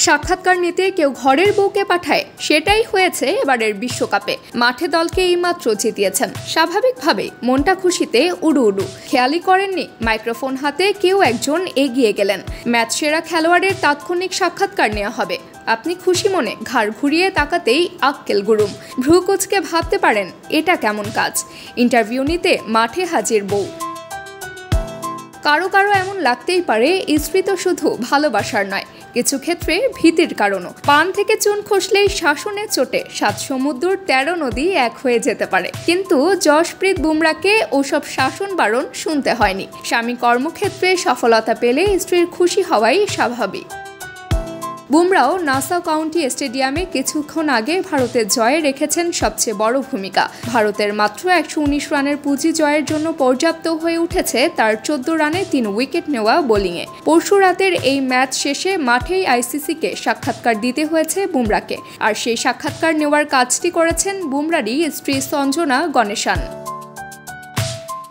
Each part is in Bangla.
সাক্ষাৎকার নিতে কেউ ঘরের বউকে পাঠায়, সেটাই হয়েছে এবারের বিশ্বকাপে। মাঠে দলকে এইমাত্র জিতিয়েছেন, স্বাভাবিকভাবেই মনটা খুশিতে উড়ু উড়ু। খেয়ালই করেননি মাইক্রোফোন হাতে কেউ একজন এগিয়ে গেলেন। ম্যাচ সেরা খেলোয়াড়ের তাৎক্ষণিক সাক্ষাৎকার নেওয়া হবে। আপনি খুশি মনে ঘাড় ঘুরিয়ে তাকাতেই আক্কেল গুরুম। ভ্রু কুঁচকে ভাবতে পারেন এটা কেমন কাজ। ইন্টারভিউ নিতে মাঠে হাজির বউ। কারো কারো এমন লাগতেই পারে স্ত্রী তো শুধু ভালোবাসার নয়, কিছু ক্ষেত্রে ভীতির কারণও। পান থেকে চুন খসলেই শাসনের চোটে 7 সমুদ্র 13 নদী এক হয়ে যেতে পারে। কিন্তু জশপ্রীত বুমরাকে ওসব শাসন বারণ শুনতে হয়নি। স্বামী কর্মক্ষেত্রে সফলতা পেলে স্ত্রীর খুশি হওয়াই স্বাভাবিক। বুমরাও নাসাউ কাউন্টি স্টেডিয়ামে কিছুক্ষণ আগে ভারতের জয়ে রেখেছেন সবচেয়ে বড় ভূমিকা। ভারতের মাত্র 119 রানের পুঁজি জয়ের জন্য পর্যাপ্ত হয়ে উঠেছে তার 14 রানে 3 উইকেট নেওয়া বোলিংয়ে। পরশু রাতের এই ম্যাচ শেষে মাঠেই আইসিসিকে সাক্ষাৎকার দিতে হয়েছে বুমরাকে। আর সেই সাক্ষাৎকার নেওয়ার কাজটি করেছেন বুমরারই স্ত্রী সঞ্জনা গণেশান।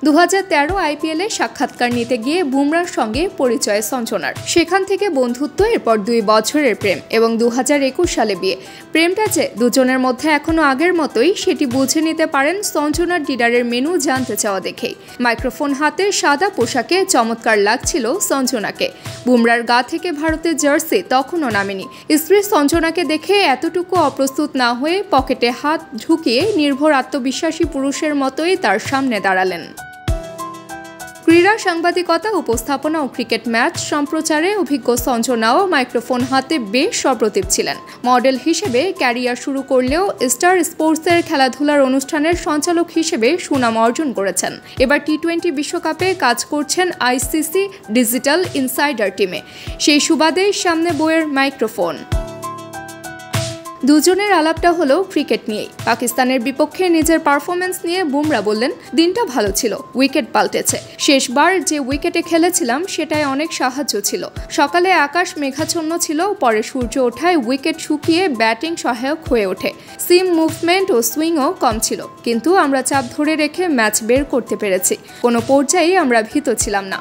2013 আইপিএলে সাক্ষাৎকার নিতে গিয়ে বুমরার সঙ্গে পরিচয় সঞ্জনার। সেখান থেকে বন্ধুত্ব, এরপর 2 বছরের প্রেম এবং 2021 সালে বিয়ে। প্রেমটা যে দুজনের মধ্যে এখনো আগের মতোই সেটি বুঝে নিতে পারেন সঞ্জনার ডিনারের মেনু জানতে চাওয়া দেখেই। মাইক্রোফোন হাতে সাদা পোশাকে চমৎকার লাগছিল সঞ্জনাকে। বুমরার গা থেকে ভারতের জার্সি তখনও নামেনি। স্ত্রী সঞ্জনাকে দেখে এতটুকু অপ্রস্তুত না হয়ে পকেটে হাত ঢুকিয়ে নির্ভর আত্মবিশ্বাসী পুরুষের মতোই তার সামনে দাঁড়ালেন। ক্রীড়া সাংবাদিকতা, উপস্থাপনা ও ক্রিকেট ম্যাচ সম্প্রচারে অভিজ্ঞ সঞ্জনাও মাইক্রোফোন হাতে বেশ সপ্রতিভ ছিলেন। মডেল হিসেবে ক্যারিয়ার শুরু করলেও স্টার স্পোর্টসের খেলাধুলার অনুষ্ঠানের সঞ্চালক হিসেবে সুনাম অর্জন করেছেন। এবার টি-20 বিশ্বকাপে কাজ করছেন আইসিসি ডিজিটাল ইনসাইডার টিমে। সেই সুবাদেই সামনে বইয়ের মাইক্রোফোন। দুজনের আলাপটা হলো ক্রিকেট নিয়েই। পাকিস্তানের বিপক্ষে নিজের পারফরমেন্স নিয়ে বুমরা বললেন, দিনটা ভালো ছিল, উইকেট পাল্টেছে। শেষবার যে উইকেটে খেলেছিলাম সেটাই অনেক সাহায্য ছিল। সকালে আকাশ মেঘাচ্ছন্ন ছিল, পরে সূর্য ওঠায় উইকেট শুকিয়ে ব্যাটিং সহায়ক হয়ে ওঠে। সিম মুভমেন্ট ও সুইংও কম ছিল, কিন্তু আমরা চাপ ধরে রেখে ম্যাচ বের করতে পেরেছি। কোনো পর্যায়েই আমরা ভীত ছিলাম না।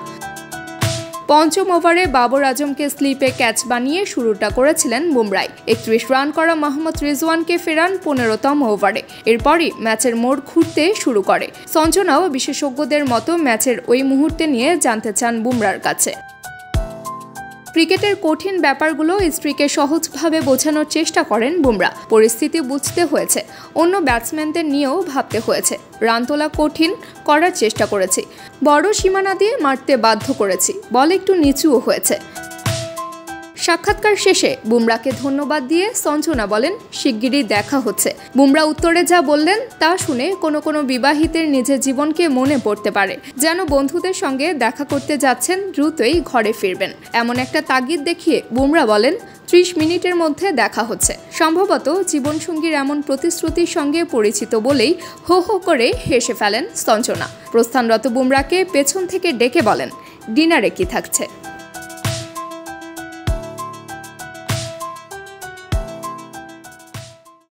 পঞ্চম ওভারে বাবর আজমকে স্লিপে ক্যাচ বানিয়ে শুরুটা করেছিলেন বুমরাই। 31 রান করা মোহাম্মদ রিজওয়ানকে ফেরান 15তম ওভারে। এরপরই ম্যাচের মোড় ঘুরতে শুরু করে। সঞ্জনাও বিশেষজ্ঞদের মতো ম্যাচের ওই মুহূর্তে নিয়ে জানতে চান বুমরার কাছে। ক্রিকেটের কঠিন ব্যাপারগুলো স্ত্রীকে সহজভাবে বোঝানোর চেষ্টা করেন বুমরা। পরিস্থিতি বুঝতে হয়েছে, অন্য ব্যাটসম্যানদের নিয়েও ভাবতে হয়েছে। রান তোলা কঠিন, করার চেষ্টা করেছি। বড় সীমানা দিয়ে মারতে বাধ্য করেছি, বল একটু নিচুও হয়েছে। সাক্ষাৎকার শেষে বুমরাকে ধন্যবাদ দিয়ে সঞ্জনা বলেন, শিগগিরই দেখা হচ্ছে। বুমরা উত্তরে যা বললেন তা শুনে কোনো বিবাহিতের নিজের জীবনকে মনে পড়তে পারে। যেন বন্ধুদের সঙ্গে দেখা করতে যাচ্ছেন, দ্রুতই ঘরে ফিরবেন। এমন একটা তাগিদ দেখিয়ে বুমরা বলেন, 30 মিনিটের মধ্যে দেখা হচ্ছে। সম্ভবত জীবনসঙ্গীর এমন প্রতিশ্রুতির সঙ্গে পরিচিত বলেই হো হো করে হেসে ফেলেন সঞ্জনা। প্রস্থানরত বুমরাকে পেছন থেকে ডেকে বলেন, ডিনারে কি থাকছে।